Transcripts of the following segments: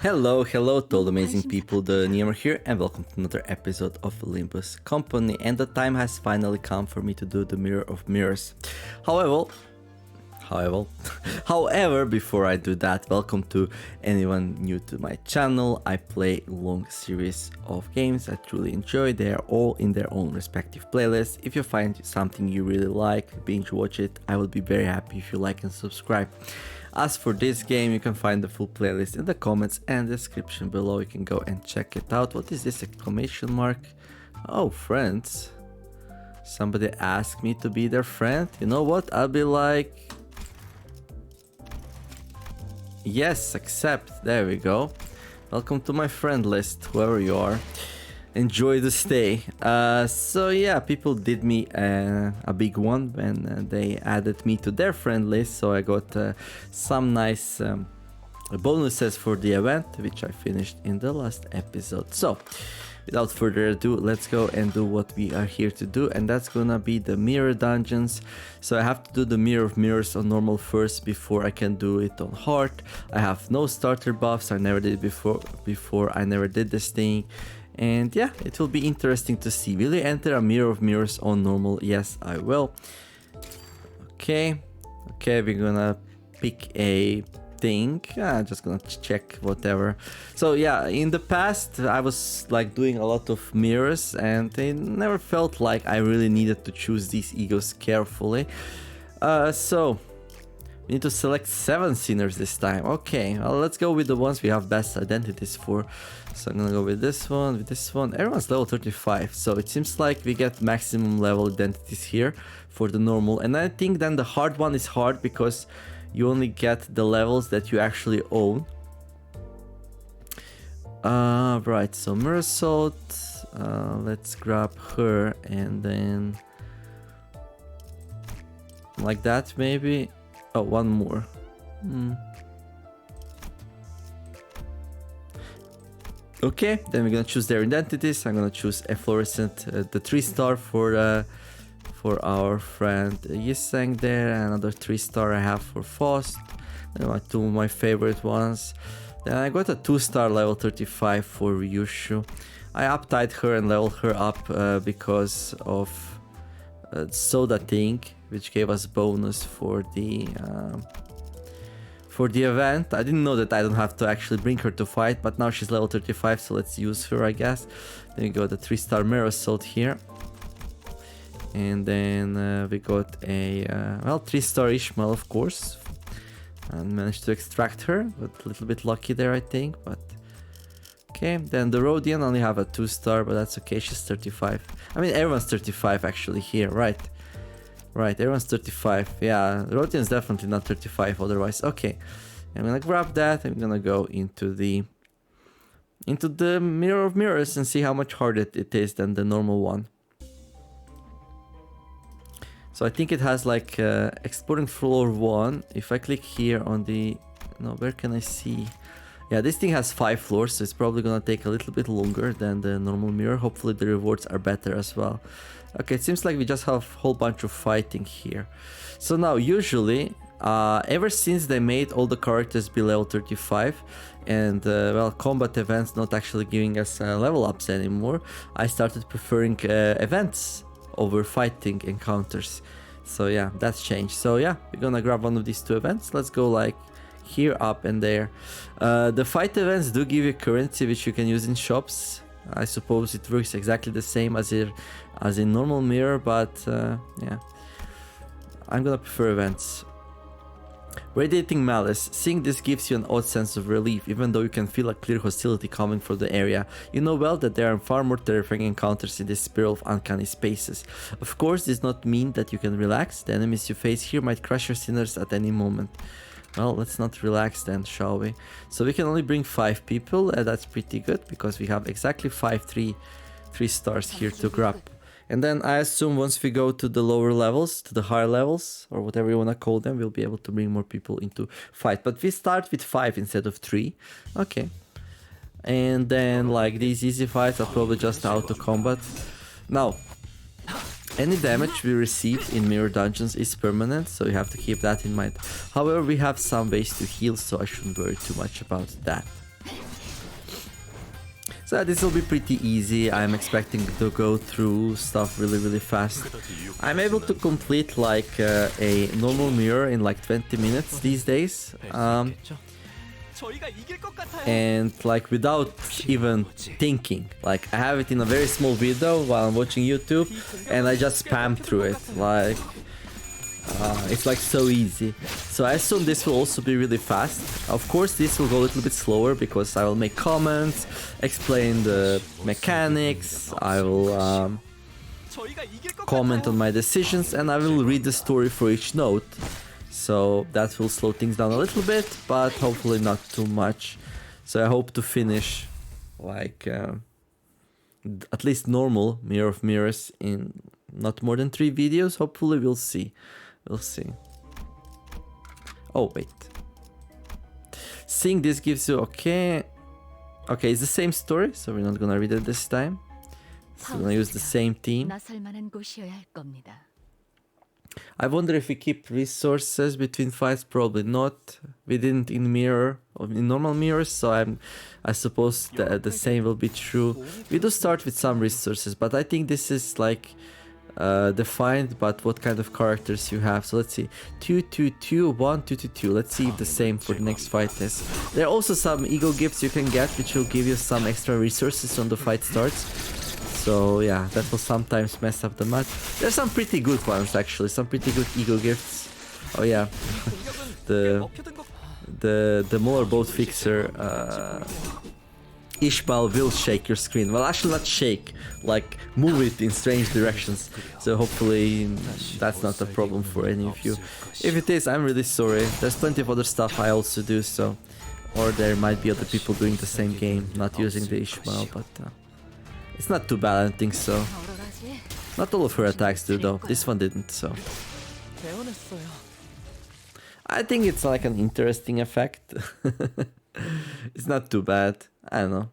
Hello to all amazing people, TheNeomare here, and welcome to another episode of Limbus Company. And the time has finally come for me to do the Mirror of Mirrors. However, before I do that, welcome to anyone new to my channel. I play a long series of games I truly enjoy. They are all in their own respective playlists. If you find something you really like, binge watch it. I will be very happy if you like and subscribe. As for this game, you can find the full playlist in the comments and description below. You can go and check it out. What is this exclamation mark? Oh, friends. Somebody asked me to be their friend. You know what? I'll be like... yes, accept. There we go. Welcome to my friend list, whoever you are. Enjoy the stay. So yeah, people did me a big one when they added me to their friend list, so I got some nice bonuses for the event, which I finished in the last episode. So without further ado, let's go and do what we are here to do, and that's gonna be the mirror dungeons. So I have to do the Mirror of Mirrors on normal first before I can do it on hard. I have no starter buffs. I never did it before I never did this thing. And yeah, it will be interesting to see. Will you enter a Mirror of Mirrors on normal? Yes, I will. Okay, we're gonna pick a thing. Just gonna check whatever. So yeah, in the past I was like doing a lot of mirrors, and they never felt like I really needed to choose these E.G.Os carefully. So we need to select 7 sinners this time. Okay, well, let's go with the ones we have best identities for. So I'm gonna go with this one, Everyone's level 35, so it seems like we get maximum level identities here for the normal. And I think then the hard one is hard because you only get the levels that you actually own. Right, so Mirror Salt, let's grab her and then... like that maybe? Oh, one more. Okay, then we're gonna choose their identities. I'm gonna choose a fluorescent, the 3-star for our friend Yiseng there, and another 3-star I have for Faust. Then my 2 of my favorite ones. Then I got a 2-star level 35 for Ryushu. I uptied her and leveled her up because of Soda thing, which gave us bonus for the event. I didn't know that I don't have to actually bring her to fight, but now she's level 35, so let's use her, I guess. Then we got the 3-star Mirror Assault here. And then we got a, 3-star Ishmael, of course. And managed to extract her, but a little bit lucky there, I think, but... okay, then the Rhodian only have a 2-star, but that's okay, she's 35. I mean, everyone's 35 actually here, right? Right, everyone's 35. Yeah, Rhodian's definitely not 35 otherwise. Okay, I'm gonna grab that. I'm gonna go into the Mirror of Mirrors and see how much harder it is than the normal one. So I think it has like exploring floor 1. If I click here on the... no, where can I see? Yeah, this thing has 5 floors, so it's probably gonna take a little bit longer than the normal mirror. Hopefully the rewards are better as well. Okay, it seems like we just have a whole bunch of fighting here. So now, usually, ever since they made all the characters be level 35, and, combat events not actually giving us level ups anymore, I started preferring events over fighting encounters. So yeah, that's changed. So yeah, we're gonna grab one of these 2 events. Let's go like here, up, and there. The fight events do give you currency, which you can use in shops. I suppose it works exactly the same as in normal mirror, but yeah, I'm gonna prefer events. Radiating Malice. Seeing this gives you an odd sense of relief, even though you can feel a clear hostility coming from the area. You know well that there are far more terrifying encounters in this spiral of uncanny spaces. Of course, this does not mean that you can relax. The enemies you face here might crush your sinners at any moment. Well, let's not relax then, shall we? So we can only bring 5 people, that's pretty good, because we have exactly 5 3 stars here to grab. And then I assume once we go to the lower levels, to the higher levels, or whatever you want to call them, we'll be able to bring more people into fight. But we start with 5 instead of 3. Okay. And then like these easy fights are probably just auto combat. Now, Any damage we receive in mirror dungeons is permanent, so you have to keep that in mind. However, we have some ways to heal, so I shouldn't worry too much about that. So this will be pretty easy. I'm expecting to go through stuff really fast. I'm able to complete like a normal mirror in like 20 minutes these days. And like without even thinking. Like I have it in a very small video while I'm watching YouTube and I just spam through it. Like it's like so easy. So I assume this will also be really fast. Of course this will go a little bit slower because I will make comments, explain the mechanics, I will comment on my decisions, and I will read the story for each note. So that will slow things down a little bit, but hopefully not too much. So I hope to finish like at least normal Mirror of Mirrors in not more than 3 videos. Hopefully we'll see. We'll see. Oh, wait. Seeing this gives you... Okay, it's the same story, so we're not gonna read it this time. So we're gonna use the same theme. I wonder if we keep resources between fights. Probably not. We didn't in mirror, or in normal mirrors, so I suppose the same will be true. We do start with some resources, but I think this is like defined but what kind of characters you have. So let's see, 2 2 2 1 2 2 2. Let's see if the same for the next fight is. There are also some E.G.O gifts you can get which will give you some extra resources when the fight starts. So yeah, that will sometimes mess up the match. There's some pretty good ones actually, some pretty good E.G.O gifts. Oh yeah, the Molar Boat Fixer E.G.O will shake your screen. Well, actually not shake, like move it in strange directions. So hopefully that's not a problem for any of you. If it is, I'm really sorry. There's plenty of other stuff I also do, so... Or there might be other people doing the same game, not using the E.G.O, but... It's not too bad, I don't think so. Not all of her attacks do though, this one didn't, so... I think it's like an interesting effect. It's not too bad, I don't know.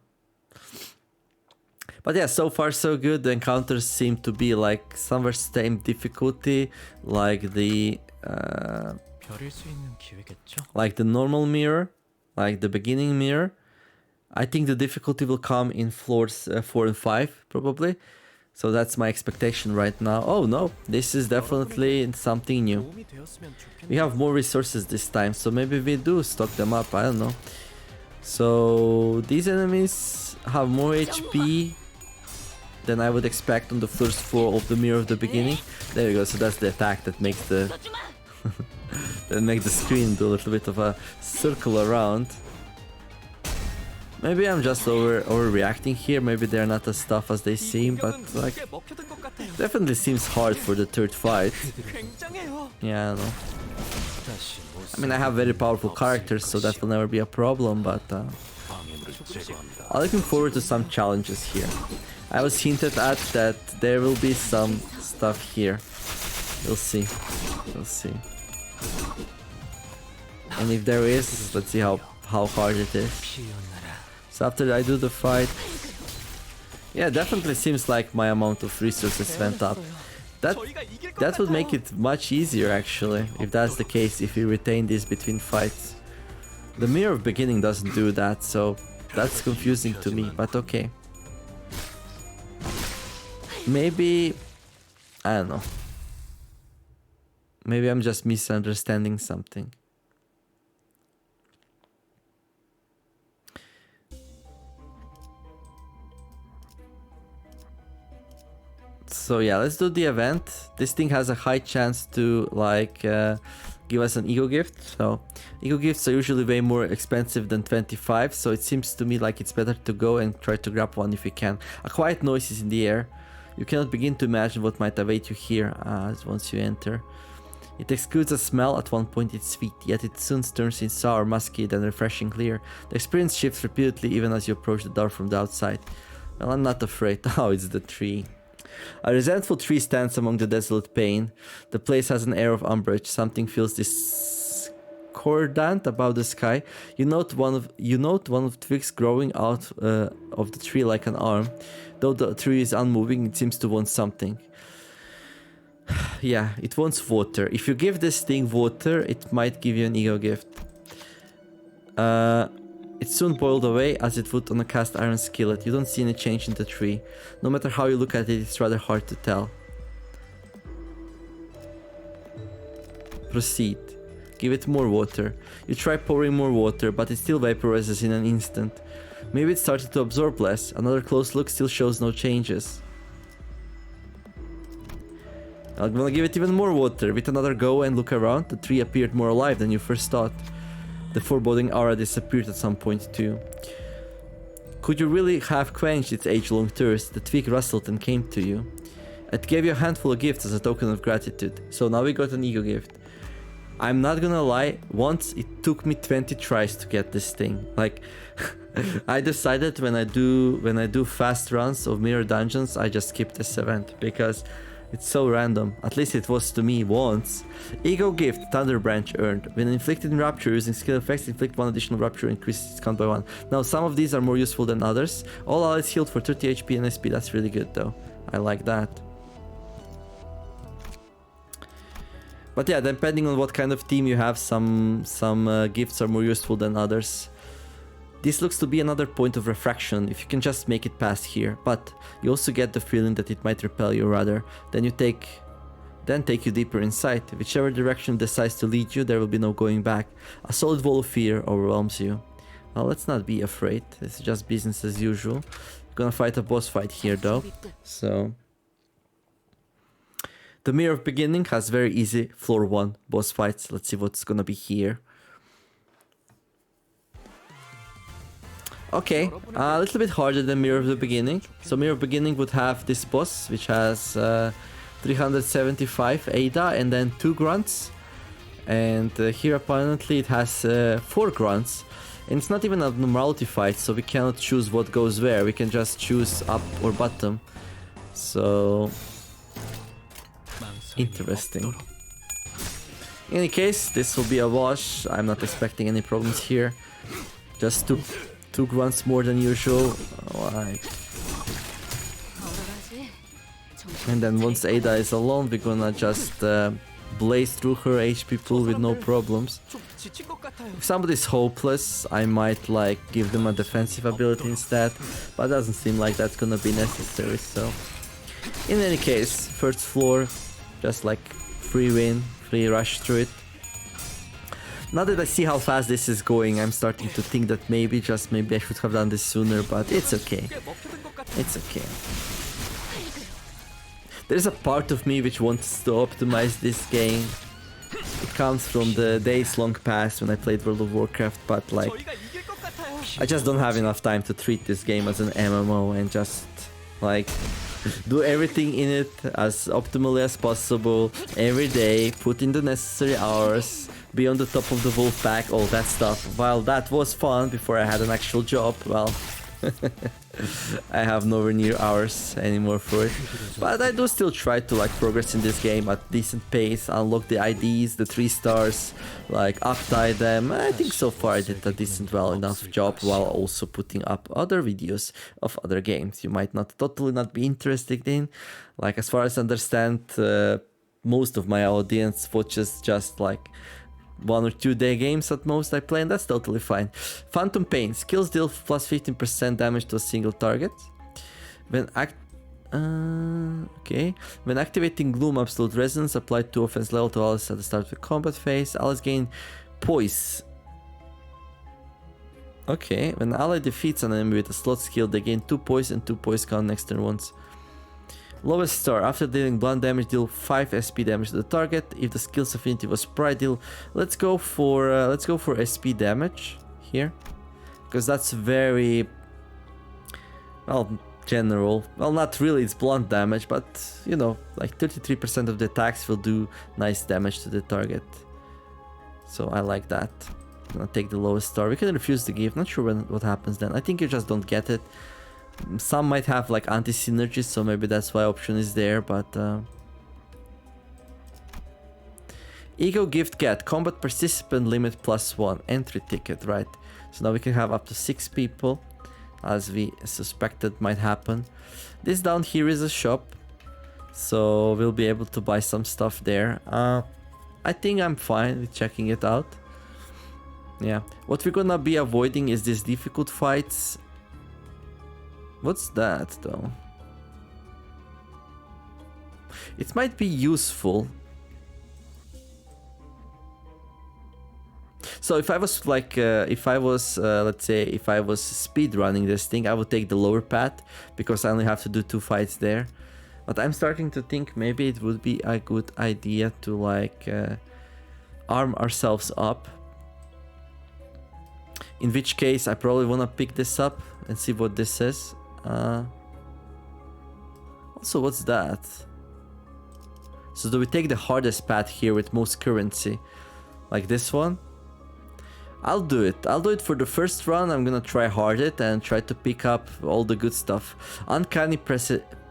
But yeah, so far so good. The encounters seem to be like somewhere same difficulty, like the normal mirror, like the beginning mirror. I think the difficulty will come in floors 4 and 5, probably. So that's my expectation right now. Oh no, this is definitely something new. We have more resources this time, so maybe we do stock them up, I don't know. So these enemies have more HP than I would expect on the first floor of the mirror of the beginning. There you go, so that's the attack that makes the... that makes the screen do a little bit of a circle around. Maybe I'm just overreacting here, maybe they're not as tough as they seem, but like... Definitely seems hard for the third fight. Yeah, I don't know. I mean, I have very powerful characters, so that will never be a problem, but... I'm looking forward to some challenges here. I was hinted at that there will be some stuff here. We'll see. We'll see. And if there is, let's see how hard it is. So after I do the fight... Yeah, definitely seems like my amount of resources went up. That would make it much easier actually, if that's the case, if you retain this between fights. The Mirror of Beginning doesn't do that, so that's confusing to me, but okay. Maybe... I don't know. Maybe I'm just misunderstanding something. So yeah, let's do the event. This thing has a high chance to like give us an E.G.O gift. So E.G.O gifts are usually way more expensive than 25, so it seems to me like it's better to go and try to grab one if you can. A quiet noise is in the air. You cannot begin to imagine what might await you here once you enter. It exudes a smell. At one point it's sweet, yet it soon turns in sour, musky, then refreshing clear. The experience shifts repeatedly even as you approach the door from the outside. Well, I'm not afraid. Oh, it's the tree. A resentful tree stands among the desolate plain. The place has an air of umbrage. Something feels discordant above the sky. You note one of the twigs growing out of the tree like an arm. Though the tree is unmoving, it seems to want something. Yeah, it wants water. If you give this thing water, it might give you an E.G.O gift. It soon boiled away as it would on a cast iron skillet. You don't see any change in the tree. No matter how you look at it, it's rather hard to tell. Proceed. Give it more water. You try pouring more water, but it still vaporizes in an instant. Maybe it started to absorb less. Another close look still shows no changes. I'm gonna give it even more water. With another go and look around, the tree appeared more alive than you first thought. The foreboding aura disappeared at some point too. Could you really have quenched its age-long thirst? The twig rustled and came to you. It gave you a handful of gifts as a token of gratitude. So now we got an E.G.O gift. I'm not gonna lie, once it took me 20 tries to get this thing. Like, I decided when I do fast runs of mirror dungeons, I just skip this event because it's so random. At least it was to me once. E.G.O gift, Thunder Branch earned. When inflicted in Rapture using skill effects, inflict one additional Rapture, increases its count by 1. Now some of these are more useful than others. All allies healed for 30 HP and SP, that's really good though. I like that. But yeah, depending on what kind of team you have, some gifts are more useful than others. This looks to be another point of refraction, if you can just make it past here, but you also get the feeling that it might repel you rather. Then take you deeper inside. Whichever direction it decides to lead you, there will be no going back. A solid wall of fear overwhelms you. Well, let's not be afraid, it's just business as usual. We're gonna fight a boss fight here though, so... The Mirror of Beginning has very easy floor 1 boss fights. Let's see what's gonna be here. Okay, a little bit harder than Mirror of the Beginning. So Mirror of Beginning would have this boss, which has 375 ADA and then 2 grunts. And here apparently it has 4 grunts. And it's not even a normality fight, so we cannot choose what goes where. We can just choose up or bottom. So... interesting. In any case, this will be a wash. I'm not expecting any problems here. Just two grunts more than usual. Like. And then once Ada is alone, we're gonna just blaze through her HP pool with no problems. If somebody's hopeless, I might like give them a defensive ability instead, but it doesn't seem like that's gonna be necessary, so... In any case, first floor, just like free win, free rush through it. Now that I see how fast this is going, I'm starting to think that maybe, just maybe I should have done this sooner, but it's okay. It's okay. There's a part of me which wants to optimize this game. It comes from the days long past when I played World of Warcraft, but like... I just don't have enough time to treat this game as an MMO and just like... do everything in it as optimally as possible every day, put in the necessary hours, be on the top of the wolf pack, all that stuff. While that was fun before I had an actual job, well, I have nowhere near hours anymore for it. But I do still try to like progress in this game at decent pace, unlock the IDs, the 3 stars, like uptie them. I think so far I did a decent well enough job while also putting up other videos of other games you might not totally not be interested in. Like as far as I understand, most of my audience watches just like 1 or 2 day games at most I play, and that's totally fine. Phantom Pain. Skills deal plus 15% damage to a single target. When When activating Gloom Absolute Resonance, applied 2 offense level to allies at the start of the combat phase. Allies gain poise. Okay, when an ally defeats an enemy with a slot skill, they gain 2 poise and 2 poise count next turn once. Lowest star. After dealing blunt damage, deal 5 SP damage to the target. If the skill's affinity was pride, deal. Let's go for SP damage here, because that's very well general. Well, not really. It's blunt damage, but you know, like 33% of the attacks will do nice damage to the target. So I like that. I'm gonna take the lowest star. We can refuse the gift. Not sure what happens then. I think you just don't get it. Some might have like anti-synergies, so maybe that's why option is there, but... E.G.O gift get combat participant limit +1 entry ticket, right? So now we can have up to 6 people, as we suspected might happen. This down here is a shop. So we'll be able to buy some stuff there. I think I'm fine with checking it out. Yeah. What we're gonna be avoiding is these difficult fights. What's that though? It might be useful. So if I was like, let's say, if I was speed running this thing, I would take the lower path because I only have to do 2 fights there. But I'm starting to think maybe it would be a good idea to like arm ourselves up. In which case, I probably want to pick this up and see what this is. Also, what's that? So do we take the hardest path here with most currency? Like this one? I'll do it. I'll do it for the first run. I'm gonna try hard it and try to pick up all the good stuff. Uncanny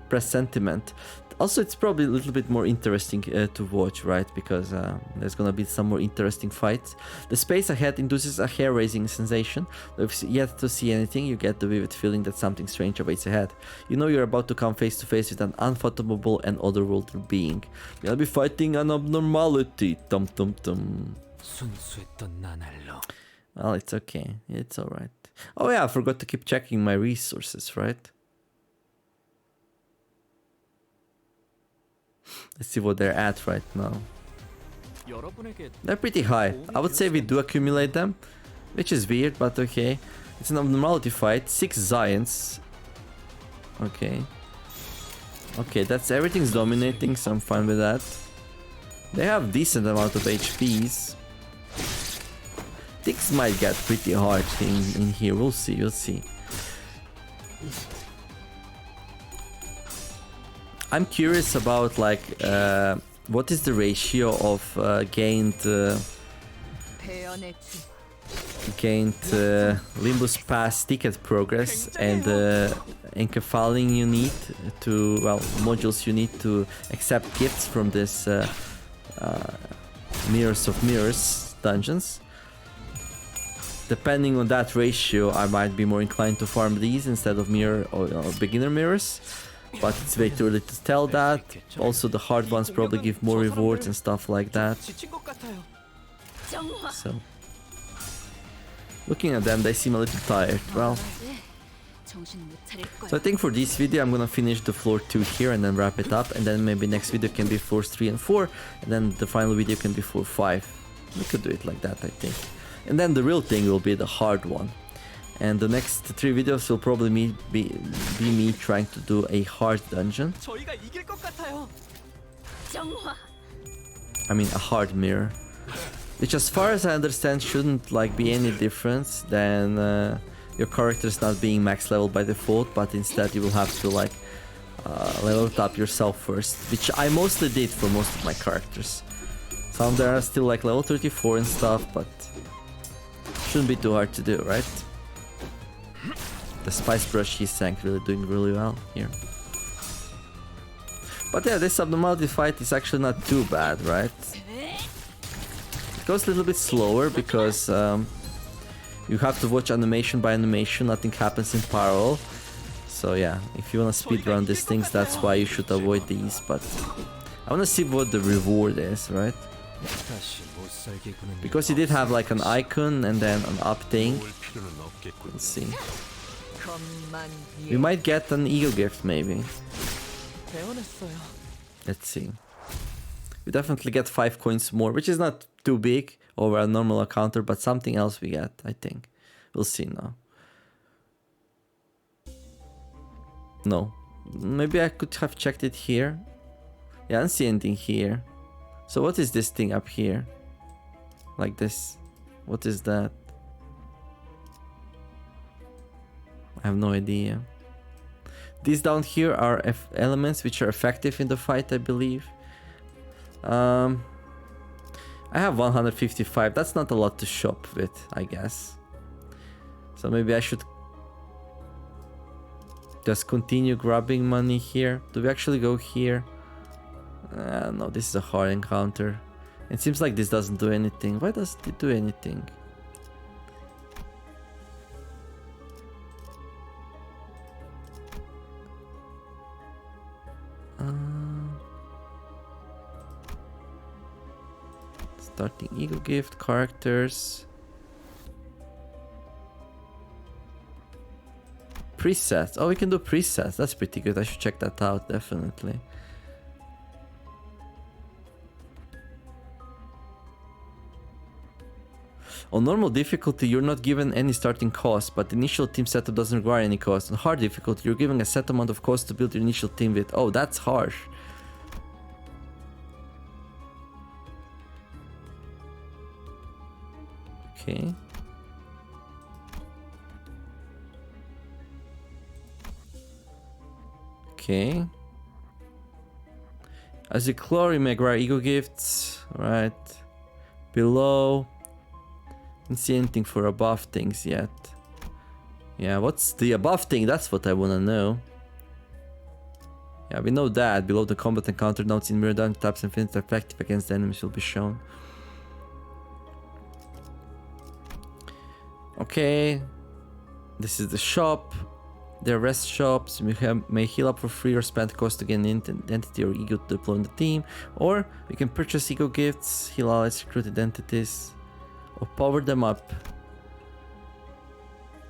presentiment. Also, it's probably a little bit more interesting to watch, right? Because there's gonna be some more interesting fights. The space ahead induces a hair-raising sensation. If yet to see anything, you get the vivid feeling that something strange awaits ahead. You know you're about to come face to face with an unfathomable and otherworldly being. You'll be fighting an abnormality. Tum tum tum. Well, it's okay. It's alright. Oh yeah, I forgot to keep checking my resources, right? Let's see what they're at right now. They're pretty high. I would say we do accumulate them, which is weird, but okay. It's an abnormality fight. 6 Zions. Okay. Okay, that's everything's dominating, so I'm fine with that. They have decent amount of HPs. Things might get pretty hard in here. We'll see, we'll see. I'm curious about like what is the ratio of gained Limbus pass ticket progress and encephalining you need to, well, modules you need to accept gifts from this Mirrors of Mirrors dungeons. Depending on that ratio, I might be more inclined to farm these instead of mirror or beginner mirrors. But it's way too early to tell that. Also, the hard ones probably give more rewards and stuff like that. So, looking at them, they seem a little tired. Well, so I think for this video, I'm gonna finish the floor 2 here and then wrap it up. And then maybe next video can be floors 3 and 4. And then the final video can be floor 5. We could do it like that, I think. And then the real thing will be the hard one. And the next 3 videos will probably be me trying to do a hard dungeon. I mean a hard mirror. Which, as far as I understand, shouldn't like be any difference than your character's not being max level by default, but instead you will have to like level it up yourself first, which I mostly did for most of my characters. Some of them are still like level 34 and stuff, but shouldn't be too hard to do, right? The Spice Brush he sank really doing really well here. But yeah, this abnormality fight is actually not too bad, right? It goes a little bit slower because you have to watch animation by animation, nothing happens in parallel. So yeah, if you want to speedrun these things, that's why you should avoid these, but I want to see what the reward is, right? Because he did have like an icon and then an up thing. Let's see. We might get an E.G.O gift maybe. Let's see. We definitely get 5 coins more, which is not too big over a normal encounter, but something else we get, I think. We'll see now. No. Maybe I could have checked it here. Yeah, I don't see anything here. So what is this thing up here? Like this. What is that? I have no idea. These down here are elements which are effective in the fight, I believe. I have 155. That's not a lot to shop with, I guess. So maybe I should just continue grabbing money here. Do we actually go here? No, this is a hard encounter. It seems like this doesn't do anything. Why does it do anything? Starting E.G.O gift, characters. Presets. Oh, we can do presets. That's pretty good. I should check that out, definitely. On normal difficulty, you're not given any starting cost, but the initial team setup doesn't require any cost. On hard difficulty, you're given a set amount of cost to build your initial team with. Oh, that's harsh. Okay. Okay. As you claw, you may acquire E.G.O gifts. Right. Below. Didn't see anything for above things yet. Yeah, what's the above thing? That's what I wanna know. Yeah, we know that. Below the combat encounter notes in mirror dungeon taps infinite effective against the enemies will be shown. Okay. This is the shop. There are rest shops. You may heal up for free or spend cost to gain identity or E.G.O to deploy on the team. Or we can purchase E.G.O gifts, heal allies, recruit identities, or power them up.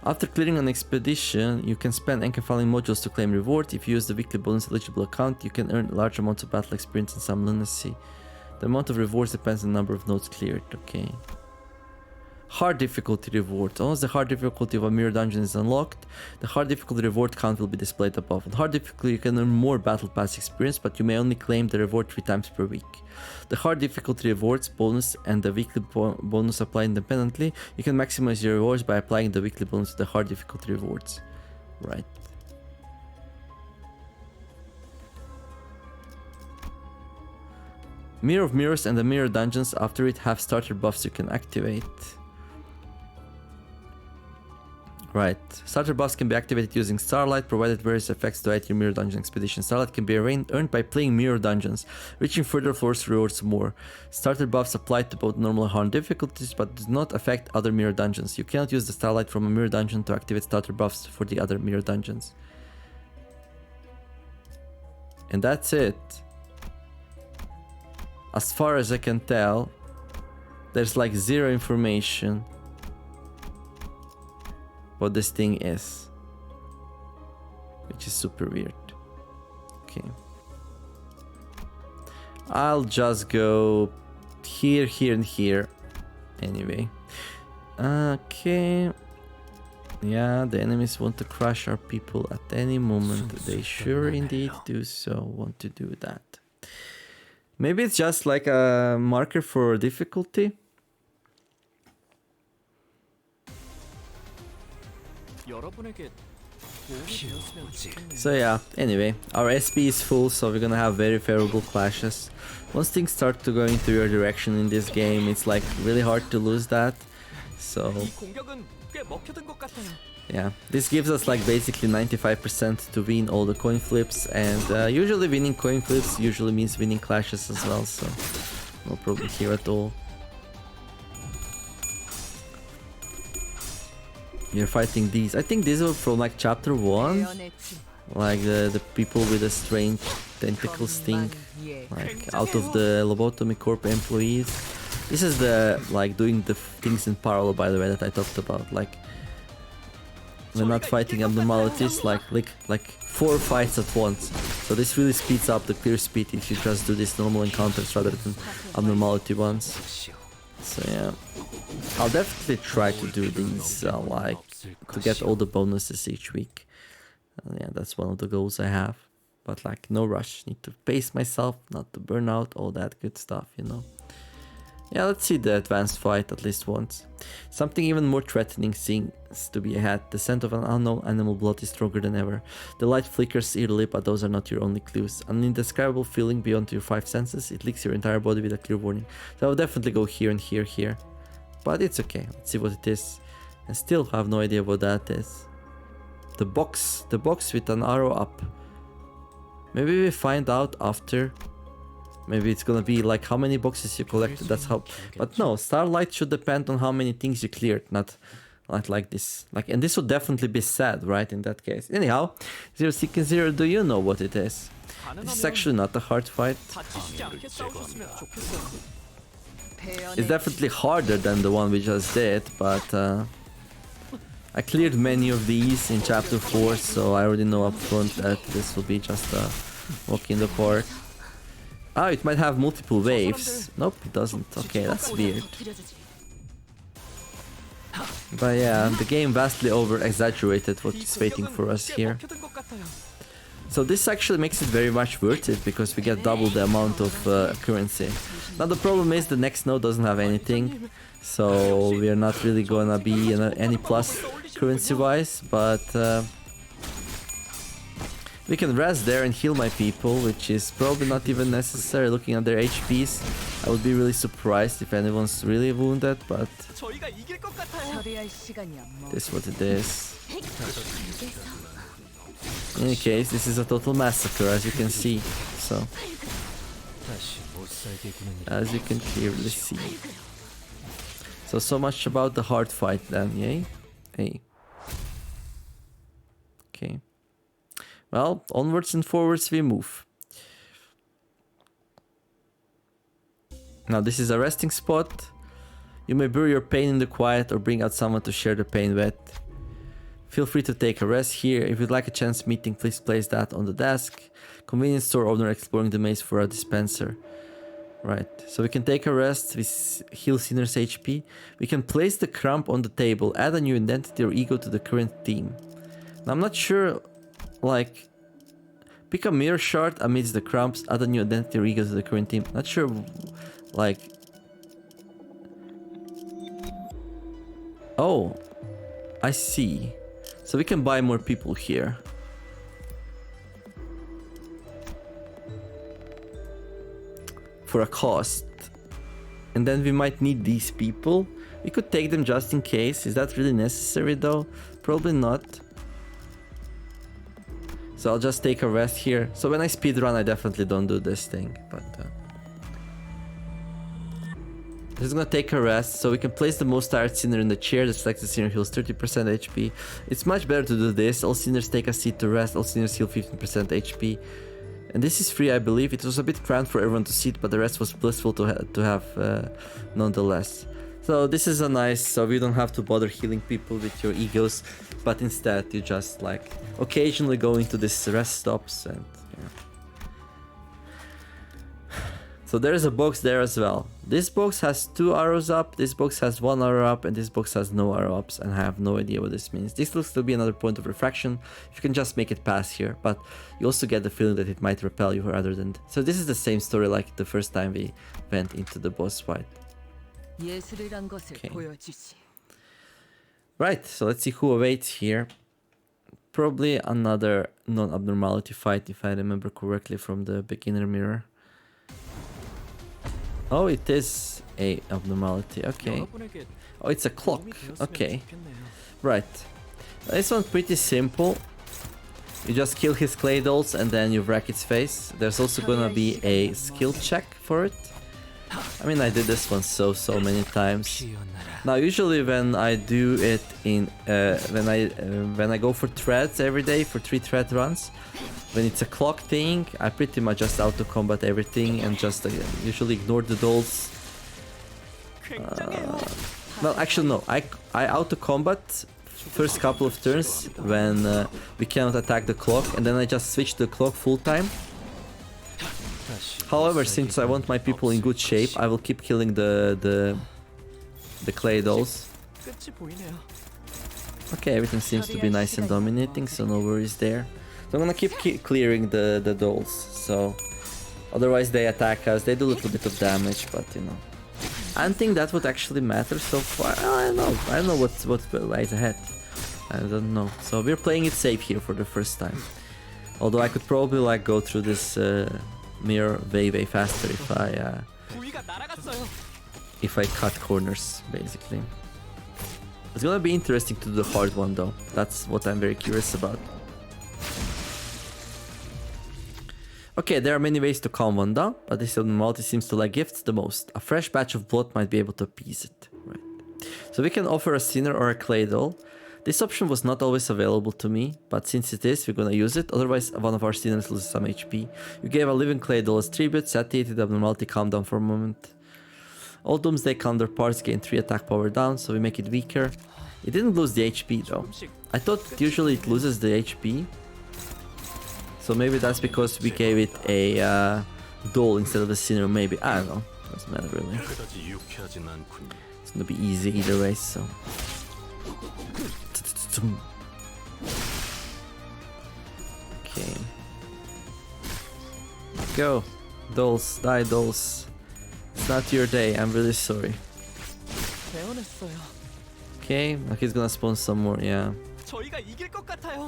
After clearing an expedition, you can spend Enkefaling modules to claim reward. If you use the weekly bonus eligible account, you can earn large amounts of battle experience and some lunacy. The amount of rewards depends on the number of nodes cleared. Okay. Hard difficulty reward. Once the hard difficulty of a mirror dungeon is unlocked, the hard difficulty reward count will be displayed above. On hard difficulty, you can earn more battle pass experience, but you may only claim the reward 3 times per week. The hard difficulty rewards bonus and the weekly bonus apply independently. You can maximize your rewards by applying the weekly bonus to the hard difficulty rewards. Right. Mirror of Mirrors and the Mirror Dungeons after it have starter buffs you can activate. Right. Starter buffs can be activated using Starlight, provided various effects to add your Mirror Dungeon expedition. Starlight can be earned by playing Mirror Dungeons. Reaching further floors rewards more. Starter buffs apply to both normal and hard difficulties, but do not affect other Mirror Dungeons. You cannot use the Starlight from a Mirror Dungeon to activate starter buffs for the other Mirror Dungeons. And that's it. As far as I can tell, there's like zero information what this thing is, which is super weird. Okay, I'll just go here, here, and here anyway. Okay, yeah, the enemies want to crush our people at any moment. They sure indeed do so want to do that. Maybe it's just like a marker for difficulty. So yeah, anyway, our SP is full, so we're gonna have very favorable clashes. Once things start to go into your direction in this game, it's like really hard to lose that. So yeah, this gives us like basically 95% to win all the coin flips, and usually winning coin flips usually means winning clashes as well, so no problem here at all. You're fighting these. I think these are from like chapter 1, like the people with a strange tentacle sting, like out of the Lobotomy Corp employees. This is the like doing the things in parallel, by the way, that I talked about. Like we're not fighting abnormalities, like 4 fights at once. So this really speeds up the clear speed if you just do these normal encounters rather than abnormality ones. So yeah, I'll definitely try to do these like to get all the bonuses each week. Yeah, that's one of the goals I have. But like no rush, need to pace myself, not to burn out, all that good stuff, you know. Yeah, let's see the advanced fight at least once. Something even more threatening seems to be ahead. The scent of an unknown animal blood is stronger than ever. The light flickers eerily, but those are not your only clues. An indescribable feeling beyond your 5 senses. It licks your entire body with a clear warning. So I'll definitely go here and here, here. But it's okay. Let's see what it is. I still have no idea what that is. The box with an arrow up. Maybe we find out after. Maybe it's gonna be like how many boxes you collected, that's how. But no, Starlight should depend on how many things you cleared, not like this. Like, and this would definitely be sad, right, in that case. Anyhow, 060, do you know what it is? This is actually not a hard fight. It's definitely harder than the one we just did, but I cleared many of these in chapter 4, so I already know up front that this will be just a walk in the park. Ah, it might have multiple waves. Nope, it doesn't. Okay, that's weird. But yeah, the game vastly over-exaggerated what is waiting for us here. So this actually makes it very much worth it, because we get double the amount of currency. Now the problem is the next node doesn't have anything, so we are not really gonna be any plus currency-wise, but we can rest there and heal my people, which is probably not even necessary looking at their HPs. I would be really surprised if anyone's really wounded, but this is what it is. In any case, this is a total massacre, as you can see, so... as you can clearly see. So much about the hard fight then, yay? Hey. Okay. Well, onwards and forwards we move. Now this is a resting spot. You may bury your pain in the quiet or bring out someone to share the pain with. Feel free to take a rest here. If you'd like a chance meeting, please place that on the desk. Convenience store owner exploring the maze for a dispenser. Right, so we can take a rest, we heal Sinner's HP. We can place the crump on the table, add a new identity or ego to the current theme. Now I'm not sure, like... pick a mirror shard amidst the crumps, add a new identity or ego to the current theme. Not sure, like... oh, I see. So we can buy more people here. For a cost. And then we might need these people. We could take them just in case. Is that really necessary though? Probably not. So I'll just take a rest here. So when I speedrun, I definitely don't do this thing. But this is gonna take a rest. So we can place the most tired sinner in the chair. The selected sinner heals 30% HP. It's much better to do this. All sinners take a seat to rest. All sinners heal 15% HP. And this is free, I believe. It was a bit cramped for everyone to sit, but the rest was blissful to have nonetheless. So this is a nice, so we don't have to bother healing people with your egos, but instead you just like occasionally go into this rest stops and yeah. So there's a box there as well. This box has 2 arrows up, this box has 1 arrow up, and this box has no arrow ups, and I have no idea what this means. This looks to be another point of refraction. You can just make it pass here, but you also get the feeling that it might repel you rather than... So this is the same story like the first time we went into the boss fight. Okay. Right, so let's see who awaits here. Probably another non-abnormality fight, if I remember correctly from the beginner mirror. Oh, it is a abnormality, okay. Oh, it's a clock, okay. Right. This one's pretty simple. You just kill his clay dolls and then you wreck its face. There's also gonna be a skill check for it. I mean, I did this one so many times. Now, usually when I do it in when I go for threads every day for 3 thread runs, when it's a clock thing, I pretty much just auto combat everything and just usually ignore the dolls. Well, actually no, I auto combat first couple of turns when we cannot attack the clock, and then I just switch to the clock full time. However, since I want my people in good shape, I will keep killing the clay dolls. Okay, everything seems to be nice and dominating, so no worries there. So I'm gonna keep clearing the dolls, so otherwise they attack us, they do a little bit of damage, but you know. I don't think that would actually matter so far. I don't know what lies ahead. I don't know. So we're playing it safe here for the first time. Although I could probably like go through this mirror way faster if I cut corners, basically. It's gonna be interesting to do the hard one though. That's what I'm very curious about. Okay, there are many ways to calm one down, but this abnormality seems to like gifts the most. A fresh batch of blood might be able to appease it. Right. So we can offer a sinner or a clay doll. This option was not always available to me, but since it is, we're gonna use it. Otherwise, one of our sinners loses some HP. You gave a living clay doll as tribute, satiated the abnormality, calm down for a moment. All Doomsday counterparts gain 3 attack power down, so we make it weaker. It didn't lose the HP though. I thought usually it loses the HP. So maybe that's because we gave it a doll instead of a sinner, maybe. I don't know. Doesn't matter really. It's gonna be easy either way, so. Okay. Go. Dolls. Die, dolls. It's not your day. I'm really sorry. Okay. He's gonna spawn some more, yeah.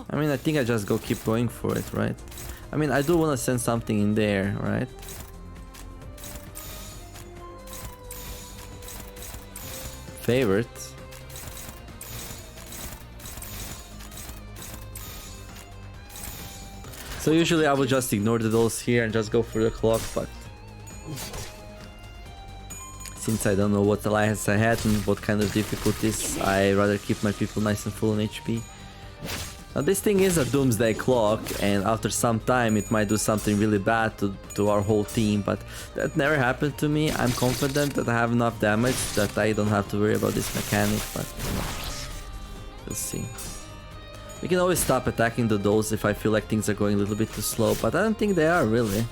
I mean, I think I just keep going for it, right? I mean, I do want to send something in there, right? Favorite. So usually I would just ignore the dolls here and just go for the clock, but since I don't know what alliance I had and what kind of difficulties, I rather keep my people nice and full on HP. Now this thing is a doomsday clock, and after some time it might do something really bad to our whole team, but that never happened to me. I'm confident that I have enough damage that I don't have to worry about this mechanic, but you know, we'll see. We can always stop attacking the dolls if I feel like things are going a little bit too slow, but I don't think they are really.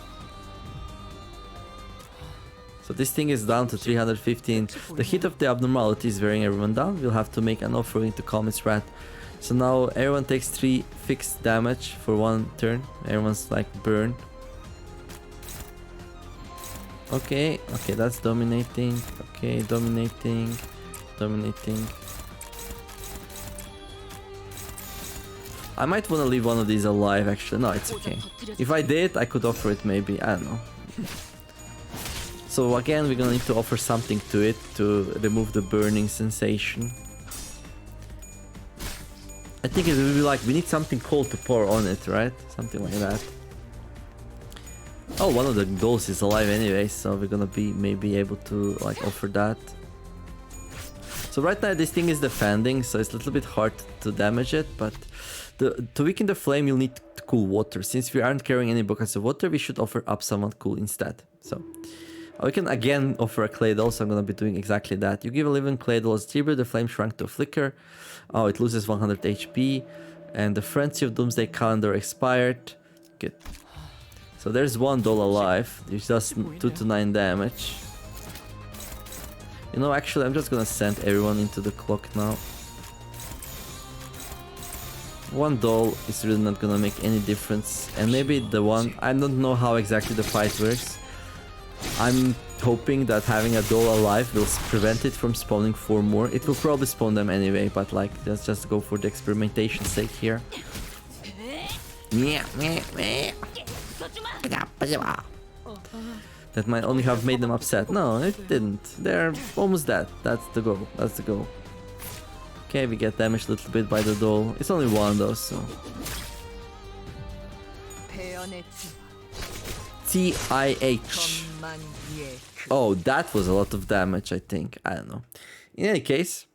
So this thing is down to 315. The hit of the abnormality is wearing everyone down. We'll have to make an offering to calm its wrath. So now everyone takes 3 fixed damage for 1 turn. Everyone's like burned. Okay, okay, that's dominating. Okay, dominating. Dominating. I might want to leave one of these alive actually. No, it's okay. If I did, I could offer it maybe. I don't know. So again, we're gonna need to offer something to it to remove the burning sensation. I think it will be like, we need something cold to pour on it, right? Something like that. Oh, one of the dolls is alive anyway, so we're gonna be maybe able to like offer that. So right now this thing is defending, so it's a little bit hard to damage it, but to weaken the flame you'll need to cool water. Since we aren't carrying any buckets of water, we should offer up someone cool instead. So we can again offer a clay doll, so I'm gonna be doing exactly that. You give a living clay doll as tribute, the flame shrunk to a flicker. Oh, it loses 100 HP, and the Frenzy of Doomsday calendar expired. Good. So there's one doll alive. It does 2 to 9 damage. You know, actually, I'm just gonna send everyone into the clock now. One doll is really not gonna make any difference, and maybe the one, I don't know how exactly the fight works. I'm hoping that having a doll alive will prevent it from spawning 4 more. It will probably spawn them anyway, but like, let's just go for the experimentation sake here. That might only have made them upset. No, it didn't. They're almost dead. That's the goal. That's the goal. Okay, we get damaged a little bit by the doll. It's only one though, so. TIH. Oh, that was a lot of damage, I think. I don't know. In any case,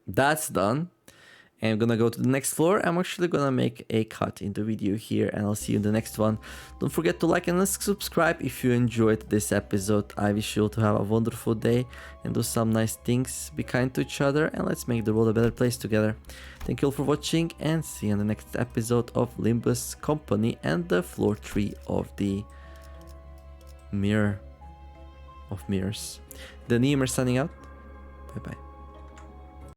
that's done. And I'm gonna go to the next floor. I'm actually gonna make a cut in the video here, and I'll see you in the next one. Don't forget to like and subscribe if you enjoyed this episode. I wish you all to have a wonderful day and do some nice things. Be kind to each other, and let's make the world a better place together. Thank you all for watching, and see you in the next episode of Limbus Company and the floor 3 of the Mirror of Mirrors. TheNeomare signing out. Bye bye.